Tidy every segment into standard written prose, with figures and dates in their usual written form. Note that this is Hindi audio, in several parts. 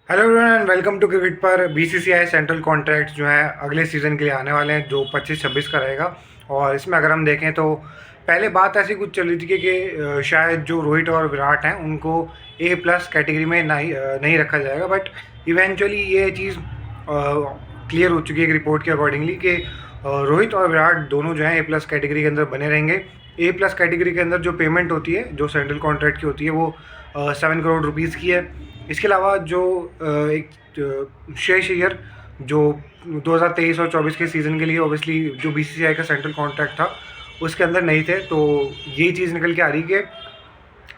Hello everyone and welcome to cricket पर। बीसीसीआई सेंट्रल कॉन्ट्रैक्ट जो है अगले सीज़न के लिए आने वाले हैं जो 25-26 का रहेगा। और इसमें अगर हम देखें तो पहले बात ऐसी कुछ चल रही थी कि शायद जो रोहित और विराट हैं उनको A+ कैटेगरी में नहीं रखा जाएगा, बट इवेंचुअली ये चीज़ क्लियर हो चुकी है एक रिपोर्ट के अकॉर्डिंगली कि रोहित और विराट दोनों जो है A+ कैटेगरी के अंदर बने रहेंगे। A+ कैटेगरी के अंदर जो पेमेंट होती है जो सेंट्रल कॉन्ट्रैक्ट की होती है वो 7 करोड़ रुपीज़ की है। इसके अलावा जो एक शेष ईयर जो 2023 और 24 के सीज़न के लिए ऑब्वियसली जो बीसीसीआई का सेंट्रल कॉन्ट्रैक्ट था उसके अंदर नहीं थे, तो ये चीज़ निकल के आ रही कि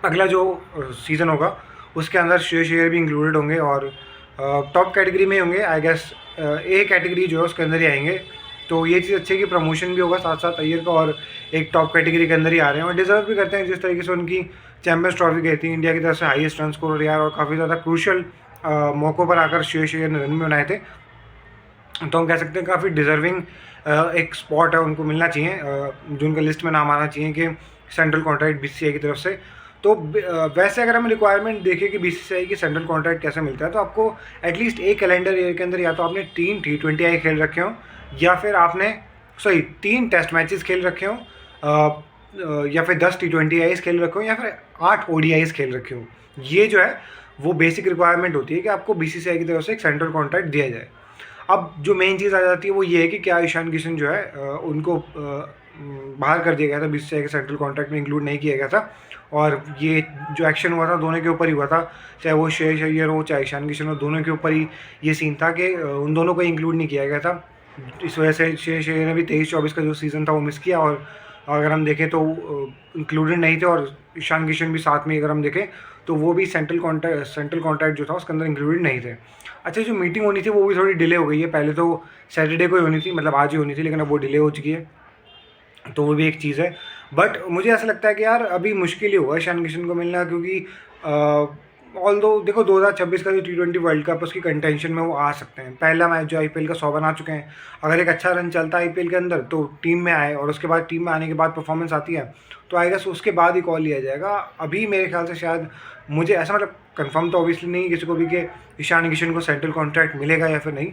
अगला जो सीज़न होगा उसके अंदर शेष ईयर भी इंक्लूडेड होंगे और टॉप कैटेगरी में होंगे। आई गेस A कैटेगरी जो है उसके अंदर ही आएंगे। तो ये चीज़ अच्छी है कि प्रमोशन भी होगा साथ साथ अय्यर का, और एक टॉप कैटेगरी के अंदर ही आ रहे हैं और डिजर्व भी करते हैं। जिस तरीके से उनकी चैंपियंस ट्रॉफी गई थी इंडिया की तरफ से हाईएस्ट रन स्कोर यार, और काफ़ी ज़्यादा क्रूशल मौक़ों पर आकर शेष अय्यर ने रन भी बनाए थे, तो हम कह सकते हैं काफ़ी डिजर्विंग एक स्पॉट है, उनको मिलना चाहिए जो उनका लिस्ट में नाम आना चाहिए कि सेंट्रल कॉन्ट्रैक्ट बीसीसीआई की तरफ से। तो वैसे अगर हम रिक्वायरमेंट देखें कि बीसीसीआई की सेंट्रल कॉन्ट्रैक्ट कैसे मिलता है, तो आपको एटलीस्ट एक कैलेंडर ईयर के अंदर या तो आपने 3 T20I खेल रखे हों, या फिर आपने 3 टेस्ट मैचेस खेल रखे हों, या फिर 10 T20Is खेल रखे हों, या फिर 8 ODIs खेल रखे हों। ये जो है वो बेसिक रिक्वायरमेंट होती है कि आपको बीसीसीआई की तरफ से एक सेंट्रल कॉन्ट्रैक्ट दिया जाए। अब जो मेन चीज़ आ जाती है वो ये है कि क्या ईशान किशन जो है उनको बाहर कर दिया गया था, बीसीसीआई के सेंट्रल कॉन्ट्रैक्ट में इंक्लूड नहीं किया गया था, और ये जो एक्शन हुआ था दोनों के ऊपर ही हुआ था, चाहे वो श्रेयस अय्यर हो चाहे ईशान किशन हो, दोनों के ऊपर ही ये सीन था कि उन दोनों को इंक्लूड नहीं किया गया था। इस वजह से श्रेयस अय्यर ने भी 23-24 का जो सीज़न था वो मिस किया, और अगर हम देखें तो इंक्लूडेड नहीं थे, और ईशान किशन भी साथ में अगर हम देखें तो वो भी सेंट्रल कॉन्ट्रैक्ट जो था उसके अंदर इंक्लूडेड नहीं थे। अच्छा, जो मीटिंग होनी थी वो भी थोड़ी डिले हो गई है। पहले तो सैटरडे को ही होनी थी, मतलब आज ही होनी थी, लेकिन अब वो डिले हो चुकी है, तो वो भी एक चीज़ है। बट मुझे ऐसा लगता है कि यार अभी मुश्किल ही होगा ईशान किशन को मिलना, क्योंकि ऑल्दो देखो 2026 का जो T20 वर्ल्ड कप उसकी कंटेंशन में वो आ सकते हैं। पहला मैच जो IPL का 100 बना चुके हैं, अगर एक अच्छा रन चलता है IPL के अंदर तो टीम में आए, और उसके बाद टीम में आने के बाद परफॉर्मेंस आती है तो आई गेस उसके बाद ही कॉल लिया जाएगा। अभी मेरे ख्याल से शायद, मुझे ऐसा मतलब कंफर्म तो ऑब्वियसली नहीं किसी को भी कि ईशान किशन को सेंट्रल कॉन्ट्रैक्ट मिलेगा या फिर नहीं,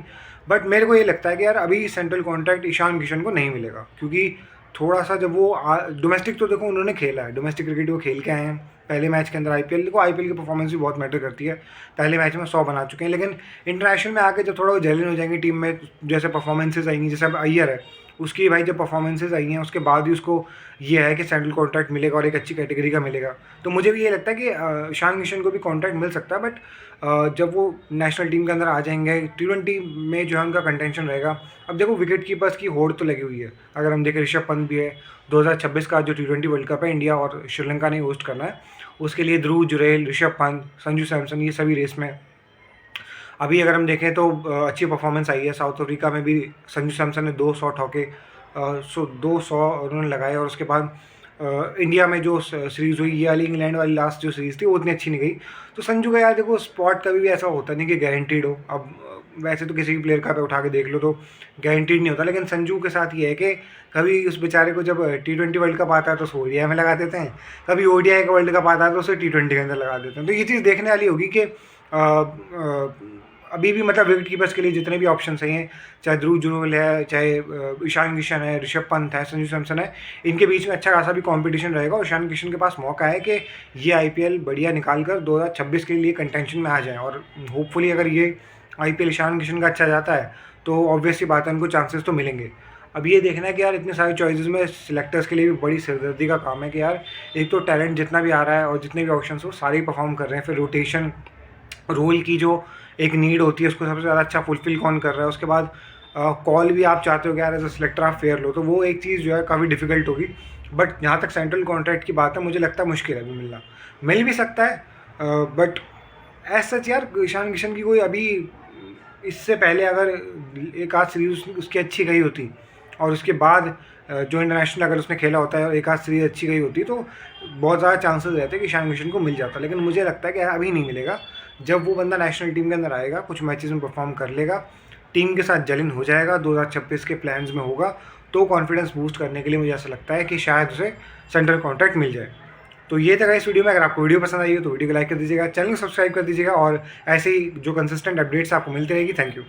बट मेरे को ये लगता है कि यार अभी सेंट्रल कॉन्ट्रैक्ट ईशान किशन को नहीं मिलेगा, क्योंकि थोड़ा सा जब वो डोमेस्टिक तो देखो उन्होंने खेला है, डोमेस्टिक क्रिकेट वो खेल के आए हैं। पहले मैच के अंदर IPL देखो, IPL की परफॉर्मेंस भी बहुत मैटर करती है। पहले मैच में 100 बना चुके हैं, लेकिन इंटरनेशनल में आके जब थोड़ा वो जेलिन हो जाएंगे टीम में, जैसे परफॉर्मेंसेज आएंगी, जैसे अब अय्यर है उसकी भाई जब परफॉर्मेंसेज आई हैं उसके बाद ही उसको ये है कि सेंट्रल कॉन्ट्रैक्ट मिलेगा और एक अच्छी कैटेगरी का मिलेगा। तो मुझे भी ये लगता है कि ईशान किशन को भी कॉन्ट्रैक्ट मिल सकता है, बट जब वो नेशनल टीम के अंदर आ जाएंगे T20 में जो है उनका कंटेंशन रहेगा। अब देखो विकेट कीपर्स की होड़ तो लगी हुई है, अगर हम देखें ऋषभ पंत भी है। 2026 का जो T20 वर्ल्ड कप है इंडिया और श्रीलंका ने होस्ट करना है, उसके लिए ध्रुव जुरैल, ऋषभ पंत, संजू सैमसन, ये सभी रेस में। अभी अगर हम देखें तो अच्छी परफॉर्मेंस आई है। साउथ अफ्रीका में भी संजू सैमसन ने 200 ठोके, 200 उन्होंने लगाए, और उसके बाद इंडिया में जो सीरीज़ हुई, ये वाली इंग्लैंड वाली लास्ट जो सीरीज़ थी वो उतनी अच्छी नहीं गई। तो संजू का यार देखो स्पॉट कभी भी ऐसा होता नहीं कि गारंटीड हो। अब वैसे तो किसी भी प्लेयर का पे उठा के देख लो तो गारंटीड नहीं होता, लेकिन संजू के साथ ये है कि कभी उस बेचारे को जब T20 वर्ल्ड कप आता है तो उसे ODI में लगा देते हैं, कभी ODI का वर्ल्ड कप आता है तो उसे T20 के अंदर लगा देते हैं। तो ये चीज़ देखने वाली होगी कि अभी भी मतलब विकेट कीपर्स के लिए जितने भी ऑप्शन हैं, चाहे ध्रुव जुरैल है, चाहे ईशान किशन है, ऋषभ पंत है, संजू सैमसन है, इनके बीच में अच्छा खासा भी कंपटीशन रहेगा, और ईशान किशन के पास मौका है कि ये IPL बढ़िया निकाल कर 2026 के लिए कंटेंशन में आ जाए। और होपफुली अगर ये IPL ईशान किशन का अच्छा जाता है तो ऑब्वियसली बात है उनको चांसेस तो मिलेंगे। अब ये देखना है कि यार इतने सारे चॉइसेस में सिलेक्टर्स के लिए भी बड़ी सिरदर्दी का काम है कि यार एक तो टैलेंट जितना भी आ रहा है और जितने भी ऑप्शंस हो सारे ही परफॉर्म कर रहे हैं, फिर रोटेशन रोल की जो एक नीड होती है उसको सबसे ज़्यादा अच्छा फुलफिल कौन कर रहा है, उसके बाद कॉल भी आप चाहते हो कि यार एज अ सिलेक्टर आप फेयर लो, तो वो एक चीज़ जो है काफ़ी डिफिकल्ट होगी। बट जहाँ तक सेंट्रल कॉन्ट्रैक्ट की बात है मुझे लगता है मुश्किल है अभी मिलना, मिल भी सकता है, बट एज सच यार ईशान किशन की कोई अभी इससे पहले अगर एक आध सीरीज उसकी अच्छी गई होती, और उसके बाद जो इंटरनेशनल अगर उसने खेला होता है और एक आध सीरीज अच्छी गई होती, तो बहुत ज़्यादा चांसेस रहते हैं कि ईशान किशन को मिल जाता। लेकिन मुझे लगता है कि अभी नहीं मिलेगा। जब वो बंदा नेशनल टीम के अंदर आएगा, कुछ मैचेस में परफॉर्म कर लेगा, टीम के साथ जेलिन हो जाएगा, 2026 के प्लान्स में होगा, तो कॉन्फिडेंस बूस्ट करने के लिए मुझे ऐसा लगता है कि शायद उसे सेंट्रल कॉन्ट्रैक्ट मिल जाए। तो ये था इस वीडियो में। अगर आपको वीडियो पसंद आई हो तो वीडियो को लाइक कर दीजिएगा, चैनल को सब्सक्राइब कर दीजिएगा और ऐसे ही जो कंसिस्टेंट अपडेट्स आपको मिलती रहेगी। Thank you.